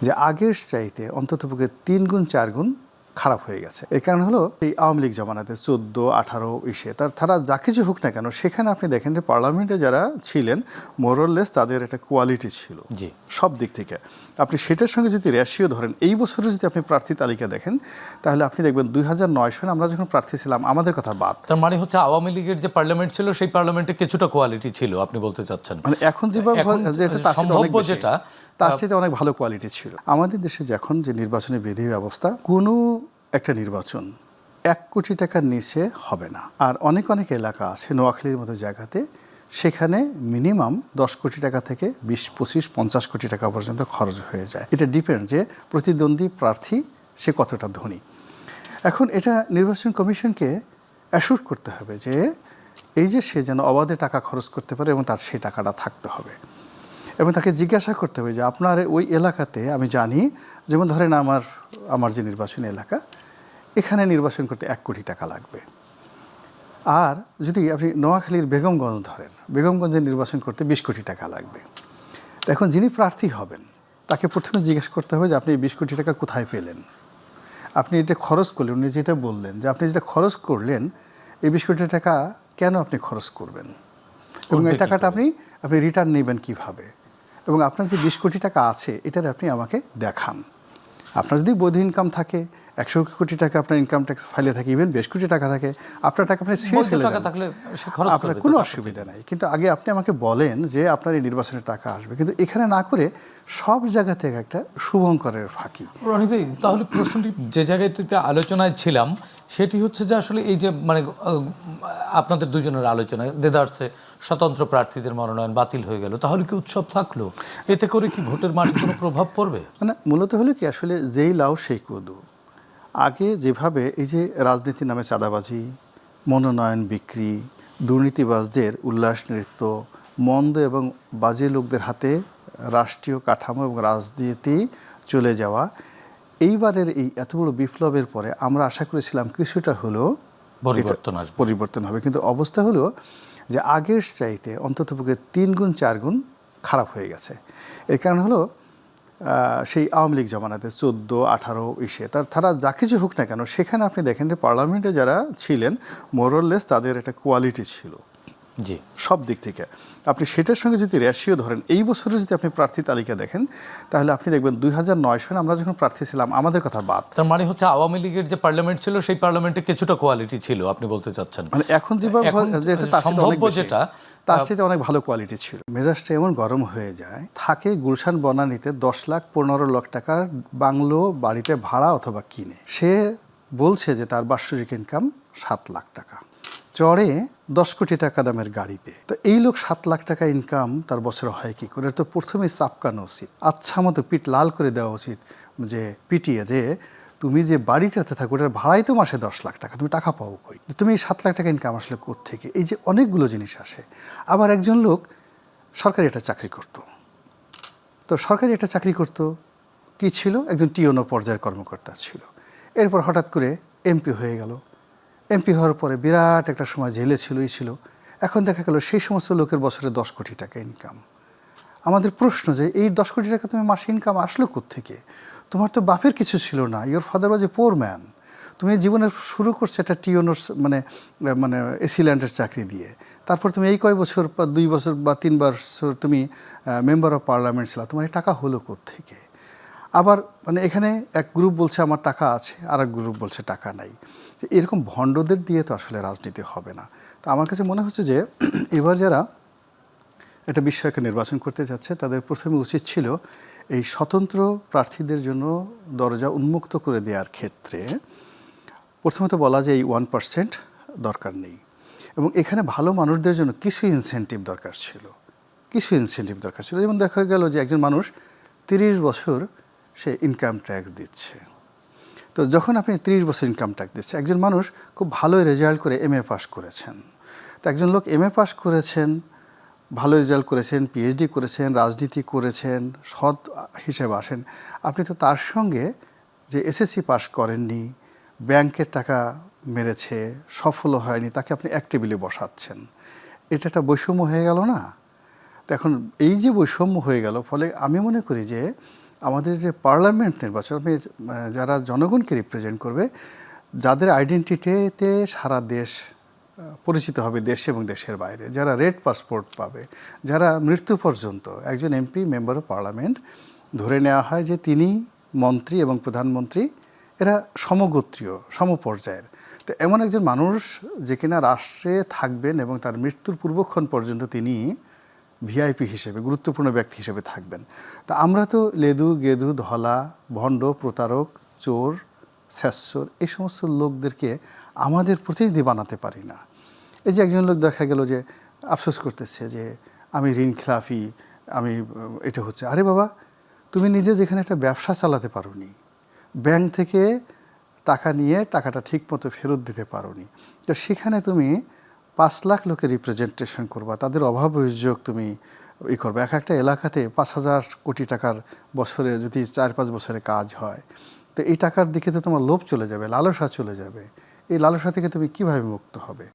যে আগের চাইতে অন্ততপক্ষে 3 গুণ 4 গুণ খারাপ হয়ে গেছে। এই কারণ হলো এই আওয়ামী লীগ জমানাতে 14, 18 ইসে তারা যা কিছু হোক না কেন, সেখানে আপনি দেখেন যে পার্লামেন্টে যারা ছিলেন মোরলেস তাদের একটা কোয়ালিটি ছিল সব দিক থেকে। আপনি সেটার সঙ্গে যদি রেশিও ধরেন, এই বছরে যদি আপনি প্রার্থী তালিকা দেখেন, তাহলে আপনি দেখবেন 2009 সালে আমরা যখন প্রার্থী ছিলাম, আমাদের কথা বাদ, তার মানে হচ্ছে আওয়ামী লীগের যে পার্লামেন্ট ছিল সেই পার্লামেন্টে কিছুটা কোয়ালিটি ছিল আপনি বলতে চাচ্ছেন। মানে এখন যেভাবে সম্ভাব্য যেটা তার সাথে অনেক ভালো কোয়ালিটি ছিল। আমাদের দেশে যখন যে নির্বাচনী বিধি ব্যবস্থা, কোনো একটা নির্বাচন 1 কোটি টাকার নিচে হবে না। আর অনেক অনেক এলাকা আছে নোয়াখালীর মতো জায়গাতে, সেখানে মিনিমাম 10 কোটি টাকা থেকে 20, 25, 50 কোটি টাকা পর্যন্ত খরচ হয়ে যায়। এটা ডিপেন্ড যে প্রতিদ্বন্দ্বী প্রার্থী সে কতটা ধনী। এখন এটা নির্বাচন কমিশনকে অ্যাসুর করতে হবে যে এই যে সে যেন অবাধে টাকা খরচ করতে পারে এবং তার সেই টাকাটা থাকতে হবে। এবং তাকে জিজ্ঞাসা করতে হবে যে আপনার ওই এলাকাতে, আমি জানি যেমন ধরেন আমার যে নির্বাচনী এলাকা, এখানে নির্বাচন করতে 1 কোটি টাকা লাগবে। আর যদি আপনি নোয়াখালীর বেগমগঞ্জ ধরেন, বেগমগঞ্জে নির্বাচন করতে 20 কোটি টাকা লাগবে। এখন যিনি প্রার্থী হবেন তাকে প্রথমে জিজ্ঞেস করতে হবে যে আপনি 20 কোটি টাকা কোথায় পেলেন, আপনি এটা খরচ করলেন, উনি যেটা বললেন যে আপনি যেটা খরচ করলেন, এই 20 কোটি টাকা কেন আপনি খরচ করবেন, এবং এই টাকাটা আপনি রিটার্ন নেবেন কিভাবে, এবং আপনার যে 20 কোটি টাকা আছে এটার আপনি আমাকে দেখান। আপনার যদি বৈধ ইনকাম থাকে, 100 কোটি টাকা আপনার ইনকাম ট্যাক্স ফাইলে থাকে, ইভেন 20 কোটি টাকা থাকে, আপনার টাকা আপনি ছেড়ে ফেলে দেন, আপনার কোনো অসুবিধা নাই। কিন্তু আগে আপনি আমাকে বলেন যে আপনার এই নির্বাচনের টাকা আসবে, কিন্তু এখানে না করে সব জায়গা থেকে একটা শুভঙ্করের ফাঁকি। রনি ভাই, তাহলে প্রশ্নটি যে জায়গাটিতে আলোচনায় ছিলাম সেটি হচ্ছে যে আসলে এই যে মানে আপনাদের দুজনের আলোচনায় দেদারসে স্বতন্ত্র প্রার্থীদের মনোনয়ন বাতিল হয়ে গেল, তাহলে কি উৎসব থাকলো? এতে করে কি ভোটের মাঠে কোনো প্রভাব পড়বে? মানে মূলত হলো কি, আসলে যেই লাউ সেই কদু। আগে যেভাবে এই যে রাজনীতির নামে চাঁদাবাজি, মনোনয়ন বিক্রি, দুর্নীতিবাজদের উল্লাস নৃত্য, মন্দ এবং বাজে লোকদের হাতে রাষ্ট্রীয় কাঠামো এবং রাজনীতি চলে যাওয়া, এইবারের এই এত বড় বিপ্লবের পরে আমরা আশা করেছিলাম কিছুটা হলেও পরিবর্তন হবে, কিন্তু অবস্থা হলো যে আগের চাইতে অন্ততপক্ষে 3 গুণ 4 গুণ খারাপ হয়ে গেছে। এর কারণ হলো সেই আওয়ামী লীগ জমানাতে 14, 18 ইসে তারা যা কিছু হোক না কেন, সেখানে আপনি দেখেন যে পার্লামেন্টে যারা ছিলেন মোরলেস তাদের একটা কোয়ালিটি ছিল সব দিক থেকে। আপনি সেটার সঙ্গে যদি রেশিও ধরেন, এই বছরে যদি আপনি প্রার্থী তালিকা দেখেন, তাহলে আপনি দেখবেন 2009 সালে আমরা যখন প্রার্থী ছিলাম, আমাদের কথা বাদ, তার মানে হচ্ছে আওয়ামী লীগের যে পার্লামেন্ট ছিল সেই পার্লামেন্টে কিছুটা কোয়ালিটি ছিল আপনি বলতে চাচ্ছেন। মানে এখন যেভাবে সম্ভাব্য যেটা তার সাথে অনেক ভালো কোয়ালিটি ছিল। মেজাজটা এমন গরম হয়ে যায়, থাকে গুলশান বনানীতে 10 লাখ 15 লাখ টাকার বাংলো বাড়িতে ভাড়া অথবা কিনে, সে বলছে যে তার বাৎসরিক ইনকাম 7 লাখ টাকা, চড়ে 10 কোটি টাকা দামের গাড়িতে। তো এই লোক 7 লাখ টাকা ইনকাম তার বছরে হয় কি করে? তো প্রথমেই চাপকানো উচিত, আচ্ছা মতো পিঠ লাল করে দেওয়া উচিত, যে পিটিয়ে যে তুমি যে বাড়িটাতে থাকো ওটার ভাড়াই তো মাসে 10 লাখ টাকা, তুমি টাকা পাও কই? তুমি এই 7 লাখ টাকা ইনকাম আসলে কোত্থেকে? এই যে অনেকগুলো জিনিস আসে। আবার একজন লোক সরকারি একটা চাকরি করত, তো সরকারি একটা চাকরি করত কি ছিল, একজন টিওনো পর্যায়ের কর্মকর্তা ছিল। এরপর হঠাৎ করে এমপি হয়ে গেল। এমপি হওয়ার পরে বিরাট একটা সময় জেলে ছিল। এখন দেখা গেল সেই সমস্ত লোকের বছরে 10 কোটি টাকা ইনকাম। আমাদের প্রশ্ন যে এই 10 কোটি টাকা তুমি মাসে ইনকাম আসলো কোত্থেকে? তোমার তো বাপের কিছু ছিল না, your father was A poor man. তুমি জীবনের শুরু করছো একটা টিওনোর মানে এসিল্যান্ডের চাকরি দিয়ে, তারপর তুমি এই কয় বছর 2 বছর বা 3 বছর তুমি মেম্বার অফ পার্লামেন্ট ছিল, তোমার এই টাকা হলো কোত্থেকে? আবার মানে এখানে এক গ্রুপ বলছে আমার টাকা আছে, আর এক গ্রুপ বলছে টাকা নাই। এরকম ভণ্ডদের দিয়ে তো আসলে রাজনীতি হবে না। তো আমার কাছে মনে হচ্ছে যে এবার যারা একটা বিষয়কে নির্বাচন করতে যাচ্ছে, তাদের প্রথমে উচিত ছিল এই স্বতন্ত্র প্রার্থীদের জন্য দরজা উন্মুক্ত করে দেওয়ার ক্ষেত্রে প্রথমত বলা যে এই 1% দরকার নেই, এবং এখানে ভালো মানুষদের জন্য কিছু ইনসেন্টিভ দরকার ছিল। যেমন দেখা গেল যে একজন মানুষ 30 বছর সে ইনকাম ট্যাক্স দিচ্ছে। তো যখন আপনি 30 বছর ইনকাম ট্যাক্স দিচ্ছে, একজন মানুষ খুব ভালো রেজাল্ট করে MA পাস করেছেন, তো একজন লোক MA পাস করেছেন, ভালো রেজাল্ট করেছেন, PhD করেছেন, রাজনীতি করেছেন, সৎ হিসেবে আসেন, আপনি তো তার সঙ্গে যে SSC পাস করেননি, ব্যাংকের টাকা মেরেছে, সফল হয়নি, তাকে আপনি এক টেবিলে বসাচ্ছেন। এটা একটা বৈষম্য হয়ে গেল না? তো এখন এই যে বৈষম্য হয়ে গেল, ফলে আমি মনে করি যে আমাদের যে পার্লামেন্ট নির্বাচন যারা জনগণকে রিপ্রেজেন্ট করবে, যাদের আইডেন্টিটিতে সারা দেশ পরিচিত হবে, দেশ এবং দেশের বাইরে, যারা রেড পাসপোর্ট পাবে, যারা মৃত্যু পর্যন্ত একজন এমপি মেম্বার অফ পার্লামেন্ট ধরে নেওয়া হয় যে তিনি মন্ত্রী এবং প্রধানমন্ত্রী এরা সমগোত্রীয় সমপর্যায়ের। তো এমন একজন মানুষ যে কিনা রাষ্ট্রে থাকবেন এবং তার মৃত্যুর পূর্বক্ষণ পর্যন্ত তিনি ভিআইপি হিসেবে গুরুত্বপূর্ণ ব্যক্তি হিসেবে থাকবেন। তা আমরা তো লেদু গেদু ধলা ভণ্ড প্রতারক চোর স্যাসর এই সমস্ত লোকদেরকে আমাদের প্রতিনিধি বানাতে পারি না। এই যে একজন লোক দেখা গেল যে আফসোস করতেছে যে আমি ঋণ খেলাফি, আমি এটা হচ্ছে, আরে বাবা তুমি নিজে যেখানে একটা ব্যবসা চালাতে পারোনি, ব্যাংক থেকে টাকা নিয়ে টাকাটা ঠিক মতো ফেরত দিতে পারোনি, তো সেখানে তুমি 5 লাখ লোকের রিপ্রেজেন্টেশন করবা, তাদের অভাব অভিযোগ তুমি করবে। একটা এলাকাতে 5,000 কোটি টাকার বছরে যদি 4-5 বছরে কাজ হয়, তো এই টাকার দিকে তো তোমার লোভ চলে যাবে, লালসা চলে যাবে। এই লালসা থেকে তুমি কিভাবে মুক্ত হবে?